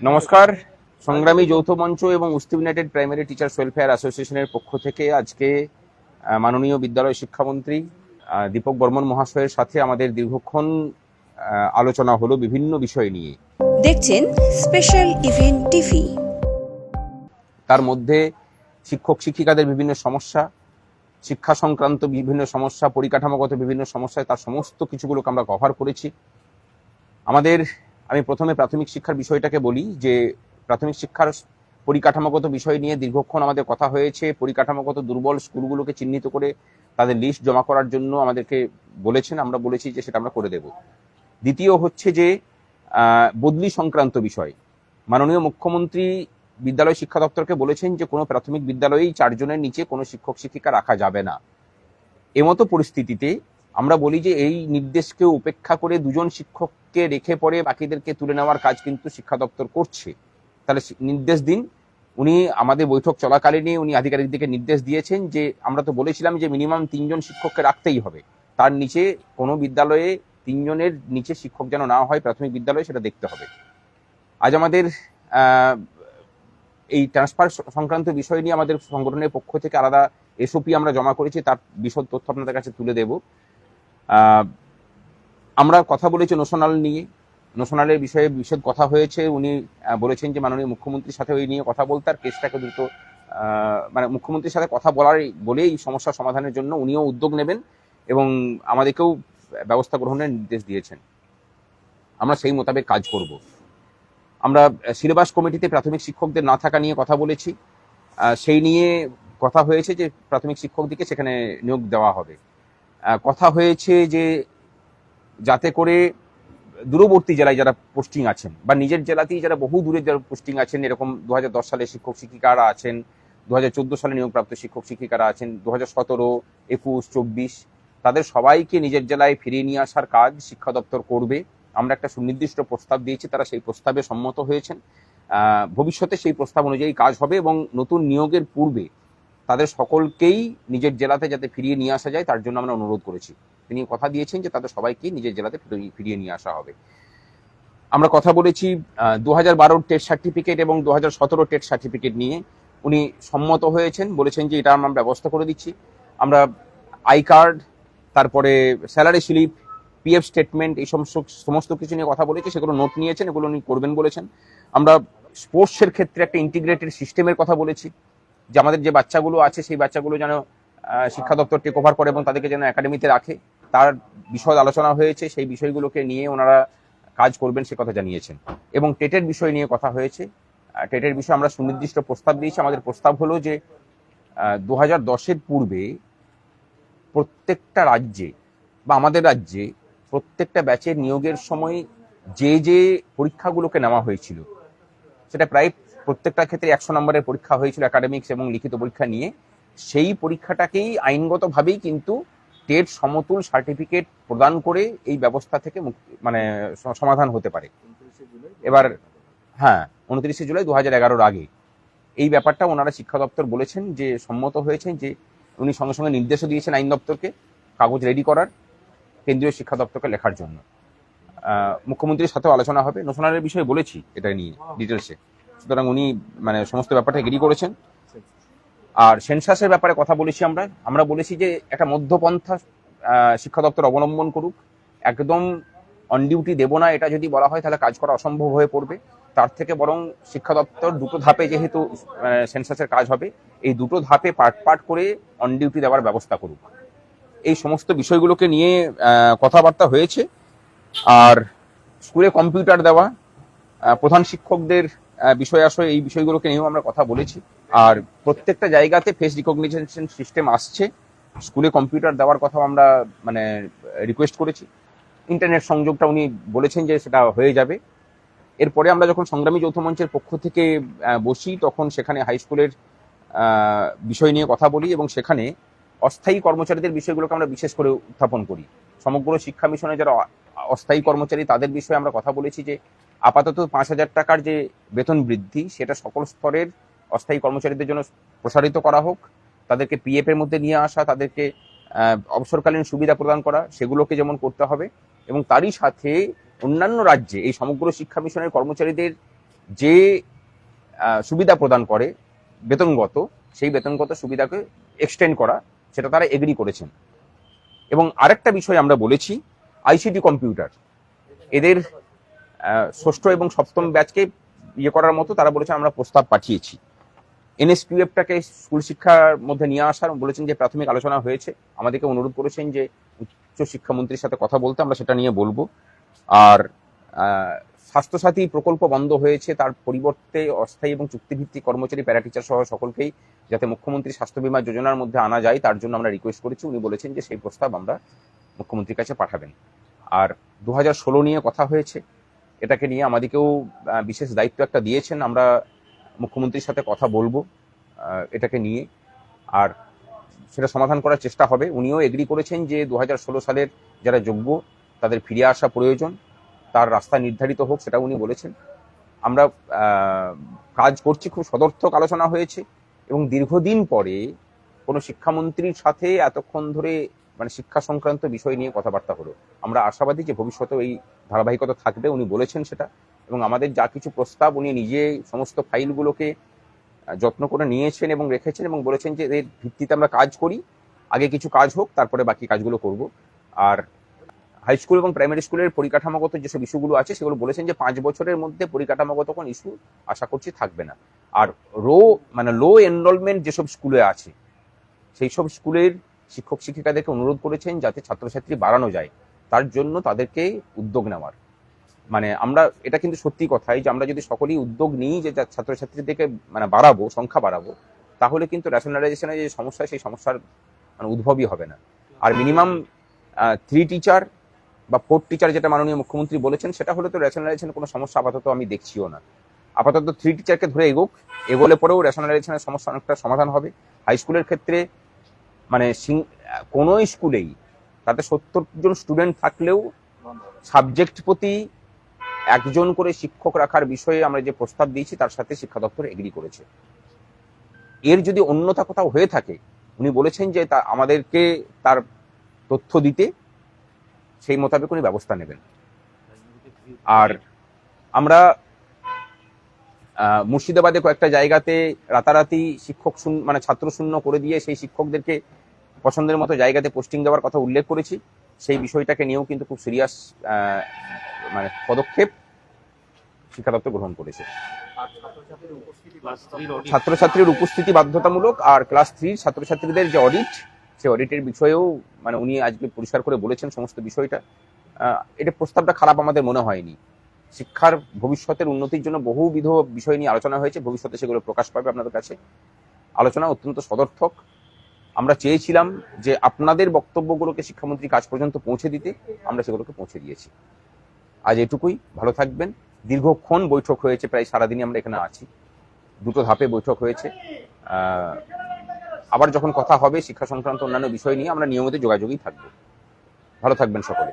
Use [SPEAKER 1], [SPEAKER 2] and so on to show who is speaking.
[SPEAKER 1] নমস্কার। সংগ্রামী যৌথ মঞ্চ এবং উস্তি ইউনাইটেড প্রাইমারি টিচার্স ওয়েলফেয়ার অ্যাসোসিয়েশনের পক্ষ থেকে আজকে মাননীয় বিদ্যালয় শিক্ষামন্ত্রী দীপক বর্মন মহাশয়ের সাথে আমাদের দীর্ঘক্ষণ আলোচনা হলো বিভিন্ন বিষয় নিয়ে।
[SPEAKER 2] দেখছেন স্পেশাল ইভেন্ট টিভি।
[SPEAKER 1] তার মধ্যে শিক্ষক শিক্ষিকাদের বিভিন্ন সমস্যা, শিক্ষা সংক্রান্ত বিভিন্ন সমস্যা, পরিকাঠামোগত বিভিন্ন সমস্যা, তার সমস্ত কিছুগুলোকে আমরা কভার করেছি। আমি প্রথমে প্রাথমিক শিক্ষার বিষয়টাকে বলি যে প্রাথমিক শিক্ষার পরিকাঠামোগত বিষয় নিয়ে দীর্ঘক্ষণ আমাদের কথা হয়েছে। পরিকাঠামোগত দুর্বল স্কুলগুলোকে চিহ্নিত করে তাদের লিস্ট জমা করার জন্য আমাদেরকে বলেছেন, আমরা বলেছি যে সেটা আমরা করে দেব। দ্বিতীয় হচ্ছে যে বদলি সংক্রান্ত বিষয়। মাননীয় মুখ্যমন্ত্রী বিদ্যালয় শিক্ষা দপ্তরকে বলেছেন যে কোনো প্রাথমিক বিদ্যালয়েই 4 জনের নিচে কোনো শিক্ষক শিক্ষিকা রাখা যাবে না। এমতো পরিস্থিতিতে আমরা বলি যে এই নির্দেশকে উপেক্ষা করে 2 জন শিক্ষককে রেখে পরে বাকিদেরকে তুলে নেওয়ার কাজ কিন্তু শিক্ষা দপ্তর করছে। তাহলে নির্দেশ দিন। উনি আমাদের বৈঠক চলাকালীনই উনি আধিকারিকদেরকে নির্দেশ দিয়েছেন যে আমরা তো বলেছিলাম যে মিনিমাম 3 জন শিক্ষককে রাখতেই হবে, তার নিচে কোনো বিদ্যালয়ে 3 জনের নিচে শিক্ষক যেন না হয় প্রাথমিক বিদ্যালয়ে, সেটা দেখতে হবে। আজ আমাদের এই ট্রান্সফার সংক্রান্ত বিষয় নিয়ে আমাদের সংগঠনের পক্ষ থেকে আলাদা এসওপি আমরা জমা করেছি, তার বিশদ তথ্য আপনাদের কাছে তুলে দেব। আমরা কথা বলেছি নোশনাল নিয়ে, নোশনালের বিষয়ে বিশদ কথা হয়েছে। উনি বলেছেন যে মাননীয় মুখ্যমন্ত্রীর সাথে ওই নিয়ে কথা বলতে, আর কেসটাকে দ্রুত মানে মুখ্যমন্ত্রীর সাথে কথা বলে এই সমস্যা সমাধানের জন্য উনিও উদ্যোগ নেবেন এবং আমাদেরকেও ব্যবস্থা গ্রহণের নির্দেশ দিয়েছেন। আমরা সেই মোতাবেক কাজ করব। আমরা সিলেবাস কমিটিতে প্রাথমিক শিক্ষকদের না থাকা নিয়ে কথা বলেছি, সেই নিয়ে কথা হয়েছে যে প্রাথমিক শিক্ষকদেরকে সেখানে নিয়োগ দেওয়া হবে। কথা হয়েছে যে যাতে করে দূরবর্তী জেলায় যারা পোস্টিং আছেন বা নিজের জেলাতেই যারা বহু দূরে যারা পোস্টিং আছেন, এরকম 2010 সালে শিক্ষক শিক্ষিকারা আছেন, 2014 সালে নিয়োগপ্রাপ্ত শিক্ষক শিক্ষিকারা আছেন, 2017, 21, 24, তাদের সবাইকে নিজের জেলায় ফিরিয়ে নিয়ে আসার কাজ শিক্ষা দপ্তর করবে। আমরা একটা সুনির্দিষ্ট প্রস্তাব দিয়েছি, তারা সেই প্রস্তাবে সম্মত হয়েছেন। ভবিষ্যতে সেই প্রস্তাব অনুযায়ী কাজ হবে এবং নতুন নিয়োগের পূর্বে তাদের সকলকেই নিজের জেলাতে যাতে ফিরিয়ে নিয়ে আসা যায় তার জন্য আমরা অনুরোধ করেছি। তিনি কথা দিয়েছেন যে তাদের সবাইকে নিজের জেলাতে ফিরিয়ে নিয়ে আসা হবে। আমরা কথা বলেছি 2012 টেট সার্টিফিকেট এবং 2017 টেট সার্টিফিকেট নিয়ে। উনি সম্মত হয়েছেন, বলেছেন যে এটা আমরা ব্যবস্থা করে দিচ্ছি। আমরা আই কার্ড, তারপরে স্যালারি স্লিপ, পিএফ স্টেটমেন্ট, এই সমস্ত কিছু নিয়ে কথা বলেছি, সেগুলো নোট নিয়েছেন, এগুলো উনি করবেন বলেছেন। আমরা স্পোর্টসের ক্ষেত্রে একটা ইন্টিগ্রেটেড সিস্টেমের কথা বলেছি, যে আমাদের যে বাচ্চাগুলো আছে সেই বাচ্চাগুলো যেন শিক্ষা দপ্তর টেক ওভার করে এবং তাদেরকে যেন একাডেমিতে রাখে, তার বিশদ আলোচনা হয়েছে। সেই বিষয়গুলোকে নিয়ে ওনারা কাজ করবেন সে কথা জানিয়েছেন। এবং টেটের বিষয় নিয়ে কথা হয়েছে। টেটের বিষয়ে আমরা সুনির্দিষ্ট প্রস্তাব দিয়েছি। আমাদের প্রস্তাব হলো যে 2010-এর পূর্বে প্রত্যেকটা রাজ্যে বা আমাদের রাজ্যে প্রত্যেকটা ব্যাচের নিয়োগের সময় যে যে পরীক্ষাগুলোকে নেওয়া হয়েছিল, সেটা প্রায় প্রত্যেকটা ক্ষেত্রে 100 নম্বরের পরীক্ষা হয়েছিল একাডেমিক্স এবং লিখিত পরীক্ষা নিয়ে। সেই পরীক্ষাটাকেই আইনগতভাবেই কিন্তু টেট সমতুল সার্টিফিকেট প্রদান করে এই ব্যবস্থা থেকে মানে সমাধান হতে পারে। এবার 29 জুলাই 2011-র আগে এই ব্যাপারটা ওনারা শিক্ষা দপ্তর বলেছেন যে সম্মত হয়েছেন, যে উনি সঙ্গে সঙ্গে নির্দেশও দিয়েছেন আইন দপ্তরকে কাগজ রেডি করার, কেন্দ্রীয় শিক্ষা দপ্তরকে লেখার জন্য। মুখ্যমন্ত্রীর সাথেও আলোচনা হবে। নোশনালের বিষয়ে বলেছি এটা নিয়ে ডিটেলসে, সুতরাং উনি মানে সমস্ত ব্যাপারটা এগ্রি করেছেন। আর সেন্সাসের ব্যাপারে কথা বলেছি আমরা বলেছি যে একটা মধ্যপন্থা শিক্ষা দপ্তর অবলম্বন করুক। একদম অন ডিউটি দেব না এটা যদি বলা হয় তাহলে কাজ করা অসম্ভব হয়ে পড়বে। তার থেকে বরং শিক্ষা দপ্তর 2টো ধাপে যেহেতু সেন্সাসের কাজ হবে, এই 2টো ধাপে পার্ট করে অন ডিউটি দেওয়ার ব্যবস্থা করুক। এই সমস্ত বিষয়গুলোকে নিয়ে কথাবার্তা হয়েছে। আর স্কুলে কম্পিউটার দেওয়া, প্রধান শিক্ষকদের বিষয় আসলে এই বিষয়গুলোকে নিয়েও আমরা কথা বলেছি। আর প্রত্যেকটা জায়গাতে ফেস রিকগনিশন সিস্টেম আসছে, স্কুলে কম্পিউটার দেওয়ার কথা আমরা মানে রিকোয়েস্ট করেছি। ইন্টারনেট সংযোগটা উনি বলেছেন যে সেটা হয়ে যাবে। এরপরে আমরা যখন সংগ্রামী যৌথ মঞ্চের পক্ষ থেকে বসি, তখন সেখানে হাই স্কুলের বিষয় নিয়ে কথা বলি এবং সেখানে অস্থায়ী কর্মচারীদের বিষয়গুলোকে আমরা বিশেষ করে উত্থাপন করি। সমগ্র শিক্ষা মিশনে যারা অস্থায়ী কর্মচারী তাদের বিষয়ে আমরা কথা বলেছি যে আপাতত 5,000 টাকার যে বেতন বৃদ্ধি, সেটা সকল স্তরের অস্থায়ী কর্মচারীদের জন্য প্রসারিত করা হোক। তাদেরকে পিএফ এর মধ্যে নিয়ে আসা, তাদেরকে অবসরকালীন সুবিধা প্রদান করা, সেগুলোকে যেমন করতে হবে। এবং তারই সাথে অন্যান্য রাজ্যে এই সমগ্র শিক্ষা মিশনের কর্মচারীদের যে সুবিধা প্রদান করে বেতনগত, সেই বেতনগত সুবিধাকে এক্সটেন্ড করা, সেটা তারা এগ্রি করেছেন। এবং আরেকটা বিষয় আমরা বলেছি, আইসিটি কম্পিউটার এদের ষষ্ঠ এবং সপ্তম ব্যাচকে ইয়ে করার মতো তারা বলেছেন আমরা প্রস্তাব পাঠিয়েছি। এনএসকিউএফটাকে স্কুল শিক্ষার মধ্যে নিয়ে আসার বলেছেন যে প্রাথমিক আলোচনা হয়েছে, আমাদেরকে অনুরোধ করেছেন যে উচ্চ শিক্ষামন্ত্রীর সাথে কথা বলতে, আমরা সেটা নিয়ে বলবো। আর স্বাস্থ্যসাথী প্রকল্প বন্ধ হয়েছে, তার পরিবর্তে অস্থায়ী এবং চুক্তিভিত্তিক কর্মচারী, প্যারা টিচার সহ সকলকেই যাতে মুখ্যমন্ত্রী স্বাস্থ্য বীমা যোজনার মধ্যে আনা যায় তার জন্য আমরা রিকোয়েস্ট করেছি। উনি বলেছেন যে সেই প্রস্তাব আমরা মুখ্যমন্ত্রীর কাছে পাঠাবেন। আর 2016 নিয়ে কথা হয়েছে, এটাকে নিয়ে আমাদেরকেও বিশেষ দায়িত্ব একটা দিয়েছেন, আমরা মুখ্যমন্ত্রীর সাথে কথা বলবো এটাকে নিয়ে, আর সেটা সমাধান করার চেষ্টা হবে। উনিও এগ্রি করেছেন যে 2016 সালের যারা যোগ্য তাদের ফিরে আসা প্রয়োজন, তার রাস্তা নির্ধারিত হোক, সেটা উনি বলেছেন। আমরা কাজ করছি, খুব সদর্থক আলোচনা হয়েছে এবং দীর্ঘদিন পরে কোনো শিক্ষামন্ত্রীর সাথে এতক্ষণ ধরে মানে শিক্ষা সংক্রান্ত বিষয় নিয়ে কথাবার্তা হলো। আমরা আশাবাদী যে ভবিষ্যতেও এই ধারাবাহিকতা থাকবে, উনি বলেছেন সেটা। এবং আমাদের যা কিছু প্রস্তাব উনি নিজে সমস্ত ফাইলগুলোকে যত্ন করে নিয়েছেন এবং রেখেছেন এবং বলেছেন যে এর ভিত্তিতে আমরা কাজ করি, আগে কিছু কাজ হোক তারপরে বাকি কাজগুলো করব। আর হাই স্কুল এবং প্রাইমারি স্কুলের পরিকাঠামোগত যেসব ইস্যুগুলো আছে সেগুলো বলেছেন যে 5 বছরের মধ্যে পরিকাঠামোগত কোনো ইস্যু আশা করছি থাকবে না। আর লো এনরোলমেন্ট যেসব স্কুলে আছে সেই সব স্কুলের শিক্ষক শিক্ষিকাদেরকে অনুরোধ করেছেন যাতে ছাত্রছাত্রী বাড়ানো যায়, তার জন্য তাদেরকে উদ্যোগ নেওয়ার। মানে আমরা এটা কিন্তু সত্যি কথাই যে আমরা যদি সকলেই উদ্যোগ নিই যে ছাত্রছাত্রীদেরকে মানে বাড়াবো, সংখ্যা বাড়াবো, তাহলে কিন্তু ন্যাশনালাইজেশনের যে সমস্যা সেই সমস্যার মানে উদ্ভবই হবে না। আর মিনিমাম 3 টিচার বা 4 টিচার যেটা মাননীয় মুখ্যমন্ত্রী বলেছেন, সেটা হলে তো রেশনালাইজেশনের কোনো সমস্যা আপাতত আমি দেখছিও না। আপাতত 3 টিচারকে ধরে এগোলে পরেও রেশনালাইজেশনের সমস্যা অনেকটা সমাধান হবে। হাই স্কুলের ক্ষেত্রে মানে কোনো স্কুলেই তাতে 70 জন স্টুডেন্ট থাকলেও সাবজেক্ট প্রতি একজন করে শিক্ষক রাখার বিষয়ে আমরা যে প্রস্তাব দিয়েছি তার সাথে শিক্ষা দপ্তর এগ্রি করেছে। এর যদি অন্যথা কোথাও হয়ে থাকে, উনি বলেছেন যে তা আমাদেরকে তার তথ্য দিতে, সেই মোতাবেক উনি ব্যবস্থা নেবেন। আর আমরা মুর্শিদাবাদে কয়েকটা জায়গাতে রাতারাতি শিক্ষক মানে ছাত্র শূন্য করে দিয়ে সেই শিক্ষকদেরকে পছন্দের মতো জায়গাতে পোস্টিং দেওয়ার কথা উল্লেখ করেছি। সেই বিষয়টাকে নিয়েও কিন্তু খুব সিরিয়াস মানে পদক্ষেপ শিক্ষা দপ্তর গ্রহণ করেছে। ছাত্রছাত্রীর উপস্থিতি বাধ্যতামূলক, আর ক্লাস 3 ছাত্রছাত্রীদের যে অডিট, সেই অডিটের বিষয়েও মানে উনি আজকে পরিষ্কার করে বলেছেন সমস্ত বিষয়টা। এটা প্রস্তাবটা খারাপ আমাদের মনে হয়নি। শিক্ষার ভবিষ্যতের উন্নতির জন্য বহুবিধ বিষয় নিয়ে আলোচনা হয়েছে, ভবিষ্যতে সেগুলো প্রকাশ পাবে আপনাদের কাছে। আলোচনা অত্যন্ত সদর্থক। আমরা চেয়েছিলাম যে আপনাদের বক্তব্যগুলোকে শিক্ষামন্ত্রী কাজ পর্যন্ত পৌঁছে দিতে, আমরা সেগুলোকে পৌঁছে দিয়েছি। আজ এটুকুই, ভালো থাকবেন। দীর্ঘক্ষণ বৈঠক হয়েছে, প্রায় সারাদিনই আমরা এখানে আছি, 2টো ধাপে বৈঠক হয়েছে। আবার যখন কথা হবে শিক্ষা সংক্রান্ত অন্যান্য বিষয় নিয়ে আমরা নিয়মিত যোগাযোগই থাকবো। ভালো থাকবেন সকলে।